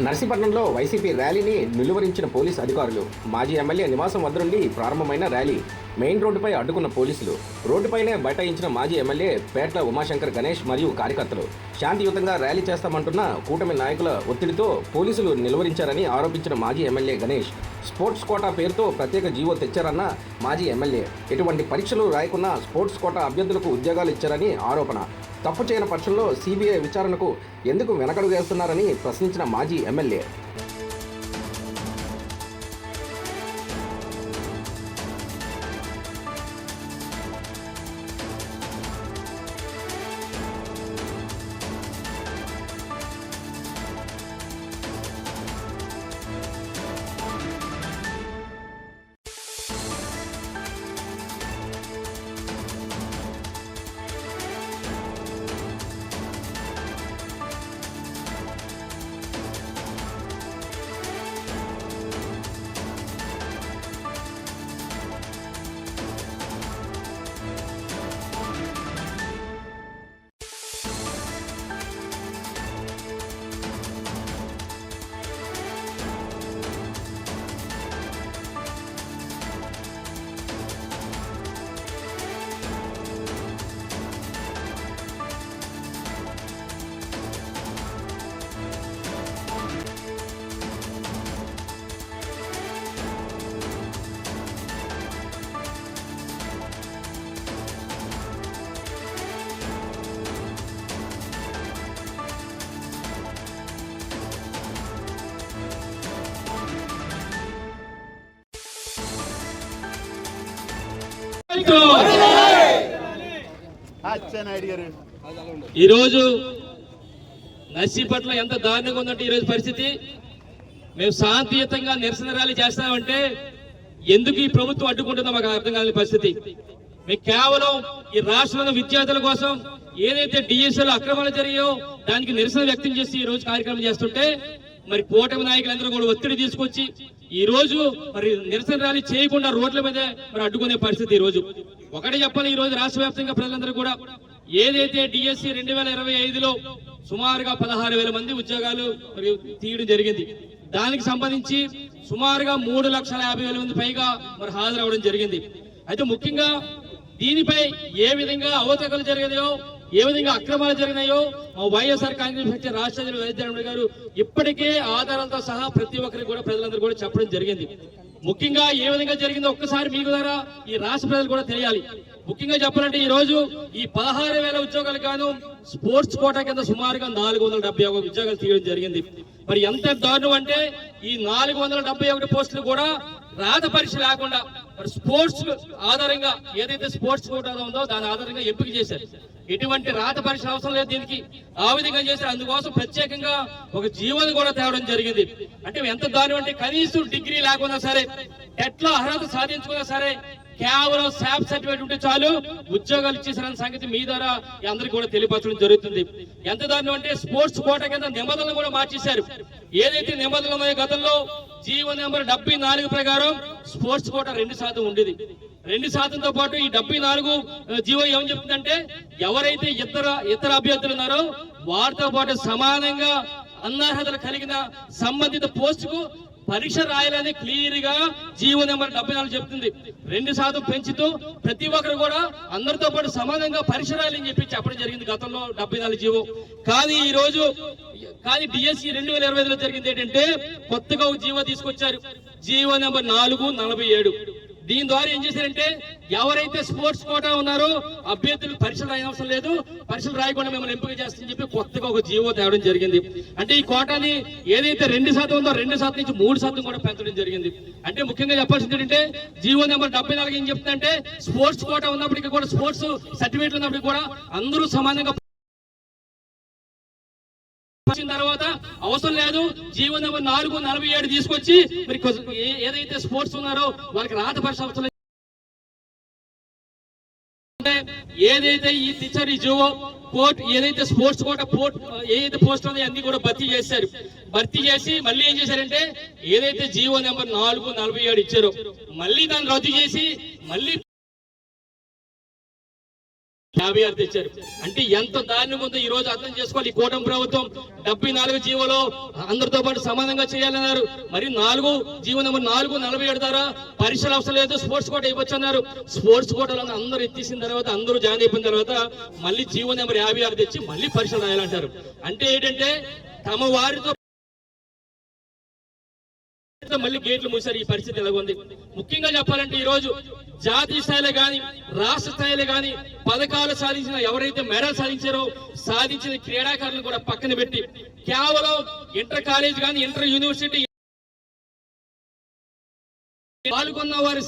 నర్సీపట్నంలో YCP ర్యాలీని నిలువరించిన police అధికారులు. మాజీ ఎమ్మెల్యే నివాసం వద్ద నుండి ప్రారంభమైన ర్యాలీ మెయిన్ రోడ్డుపై అడ్డుకున్న పోలీసులు. రోడ్డుపైనే బైఠాయించిన మాజీ ఎమ్మెల్యే పేట్ల ఉమాశంకర్ గణేష్ మరియు కార్యకర్తలు. శాంతియుతంగా ర్యాలీ చేస్తామంటున్న కూటమి నాయకుల ఒత్తిడితో పోలీసులు నిలువరించారని ఆరోపించిన మాజీ ఎమ్మెల్యే గణేష్, స్పోర్ట్స్ కోటా పేరుతో ప్రత్యేక జీవో తెచ్చారన్న మాజీ ఎమ్మెల్యే. ఎటువంటి పరీక్షలు రాయకున్నా స్పోర్ట్స్ కోటా అభ్యర్థులకు ఉద్యోగాలు ఇచ్చారని ఆరోపణ. తప్పు చేయని పక్షంలో సిబిఐ విచారణకు ఎందుకు వెనకడుగు వేస్తున్నారని ప్రశ్నించిన మాజీ ఎమ్మెల్యే. ఈరోజు నర్సీపట్నం ఎంత దారుణంగా ఉందంటే ఈరోజు పరిస్థితి. మేము శాంతియుతంగా నిరసన ర్యాలీ చేస్తామంటే ఎందుకు ఈ ప్రభుత్వం అడ్డుకుంటుందో మాకు అర్థం కాని పరిస్థితి. మేము కేవలం ఈ రాష్ట్రంలో విద్యార్థుల కోసం ఏదైతే డిఎస్ఎల్ అక్రమాలు జరిగాయో దానికి నిరసన వ్యక్తం చేసి ఈ రోజు కార్యక్రమం చేస్తుంటే మరి కూటమి నాయకులందరూ కూడా ఒత్తిడి తీసుకొచ్చి ఈ రోజు మరి నిరసన ర్యాలీ చేయకుండా రోడ్ల మీద మరి అడ్డుకునే పరిస్థితి. ఈ రోజు ఒకటి చెప్పాలి, ఈ రోజు రాష్ట్ర వ్యాప్తంగా ప్రజలందరూ కూడా ఏదైతే డిఎస్సి 2025లో సుమారుగా 16,000 మంది ఉద్యోగాలు మరి తీయడం జరిగింది. దానికి సంబంధించి సుమారుగా 3,50,000 మంది పైగా మరి హాజరవడం జరిగింది. అయితే ముఖ్యంగా దీనిపై ఏ విధంగా అవతకలు జరిగాయో, ఏ విధంగా అక్రమాలు జరిగినాయో వైఎస్ఆర్ కాంగ్రెస్ పార్టీ రాష్ట్ర అధ్యక్షులు వైఎస్ గారు ఇప్పటికే ఆధారాలతో సహా ప్రతి ఒక్కరికి కూడా ప్రజలందరూ కూడా చెప్పడం జరిగింది. ముఖ్యంగా ఏ విధంగా జరిగిందో ఒక్కసారి మీకు ద్వారా ఈ రాష్ట్ర ప్రజలు కూడా తెలియాలి. ముఖ్యంగా చెప్పాలంటే ఈ రోజు ఈ 16,000 ఉద్యోగాలు గాను స్పోర్ట్స్ కోటా కింద సుమారుగా 471 ఉద్యోగాలు తీయడం జరిగింది. మరి ఎంత దారుణం అంటే ఈ 471 పోస్టులు కూడా రాత పరీక్ష లేకుండా మరి స్పోర్ట్స్ ఆధారంగా ఏదైతే స్పోర్ట్స్ కోటా ఉందో దాని ఆధారంగా ఎంపిక చేశారు. ఎటువంటి రాత పరీక్ష అవసరం లేదు దీనికి. ఆ విధంగా చేశారు. అందుకోసం ప్రత్యేకంగా ఒక జీవోని కూడా తేవడం జరిగింది. అంటే ఎంత దారుణం అంటే కనీసం డిగ్రీ లేకున్నా సరే, ఎట్లా అర్హత సాధించుకున్నా సరే కేవలం శాప్ సర్టిఫికేట్ ఉంటే చాలు ఉద్యోగాలు ఇచ్చేసారన్న సంగతి మీ ద్వారా అందరికీ కూడా తెలియపరచడం జరుగుతుంది. ఎంత దారుణం అంటే స్పోర్ట్స్ కోటా కింద నిబంధనలు కూడా మార్చేశారు. ఏదైతే నిబంధనలు ఉన్నాయో గతంలో జీవో నెంబర్ 74 ప్రకారం స్పోర్ట్స్ కోటా 2% ఉండేది. 2%తో పాటు ఈ 74 జీవో ఏమని చెప్తుందంటే ఎవరైతే ఇతర అభ్యర్థులు ఉన్నారో వారితో పాటు సమానంగా అనర్హతలు కలిగిన సంబంధిత పోస్టుకు పరీక్ష రాయాలని క్లియర్ గా జీవో నెంబర్ 74 చెప్తుంది. 2% పెంచుతూ ప్రతి ఒక్కరు కూడా అందరితో పాటు సమానంగా పరీక్ష రాయాలని చెప్పి చెప్పడం జరిగింది గతంలో 74 జీవో. కానీ ఈ రోజు డిఎస్సి 2025లో జరిగింది ఏంటంటే కొత్తగా ఒక జీవో తీసుకొచ్చారు, జీవో నెంబర్ 447. దీని ద్వారా ఏం చేశారంటే ఎవరైతే స్పోర్ట్స్ కోటా ఉన్నారో అభ్యర్థులు పరీక్షలు రాయని అవసరం లేదు, పరీక్షలు రాయకుండా మిమ్మల్ని ఎంపిక చేస్తామని చెప్పి కొత్తగా ఒక జీవో తేవడం జరిగింది. అంటే ఈ కోటాని ఏదైతే 2% ఉందో 2% నుంచి 3% కూడా పెంచడం జరిగింది. అంటే ముఖ్యంగా చెప్పాల్సింది ఏంటంటే జీవో నెంబర్ 74 ఏం చెప్తుందంటే స్పోర్ట్స్ కోటా ఉన్నప్పటికీ కూడా స్పోర్ట్స్ సర్టిఫికేట్ ఉన్నప్పటికీ కూడా అందరూ సమానంగా తర్వాత అవసరం లేదు. జీవో నెంబర్ 447 తీసుకొచ్చి మరి ఏదైతే స్పోర్ట్స్ ఉన్నారో వాళ్ళకి రాత పరీక్ష అవసరం ఏదైతే ఈ టీచర్ ఈ జీవో కోర్టు ఏదైతే స్పోర్ట్స్ కోట ఏదైతే పోస్ట్ ఉందో అన్ని కూడా భర్తీ చేశారు. భర్తీ చేసి మళ్ళీ ఏం చేశారంటే ఏదైతే జీవో నెంబర్ 447 ఇచ్చారో మళ్ళీ దాన్ని రద్దు చేసి మళ్ళీ 56 తెచ్చారు. అంటే ఎంత దారుణం ఉందో ఈ రోజు అర్థం చేసుకోవాలి. ఈ కూటమి ప్రభుత్వం 74 జీవోలో అందరితో పాటు సమానంగా చేయాలన్నారు. మరి 4 జీవో నెంబర్ 4 47 ద్వారా పరీక్షలు అవసరం లేదు, స్పోర్ట్స్ కోట ఇవ్వచ్చు అన్నారు. స్పోర్ట్స్ కోటలను అందరూ ఎత్తేసిన తర్వాత, అందరూ జాయిన్ అయిపోయిన తర్వాత మళ్ళీ జీవో నెంబర్ 56 తెచ్చి మళ్ళీ పరీక్షలు రాయాలంటారు. అంటే ఏంటంటే తమ వారితో మళ్ళీ గేట్లు మూసారు. ఈ పరిస్థితి ఎలాగుంది? ముఖ్యంగా చెప్పాలంటే ఈ రోజు జాతీయ స్థాయిలో గాని రాష్ట్ర స్థాయిలో గాని పథకాలు సాధించిన, ఎవరైతే మెడల్ సాధించిన క్రీడాకారులను కూడా పక్కన పెట్టి కేవలం ఇంటర్ కాలేజ్ గాని ఇంటర్ యూనివర్సిటీ పాల్గొన్న వారి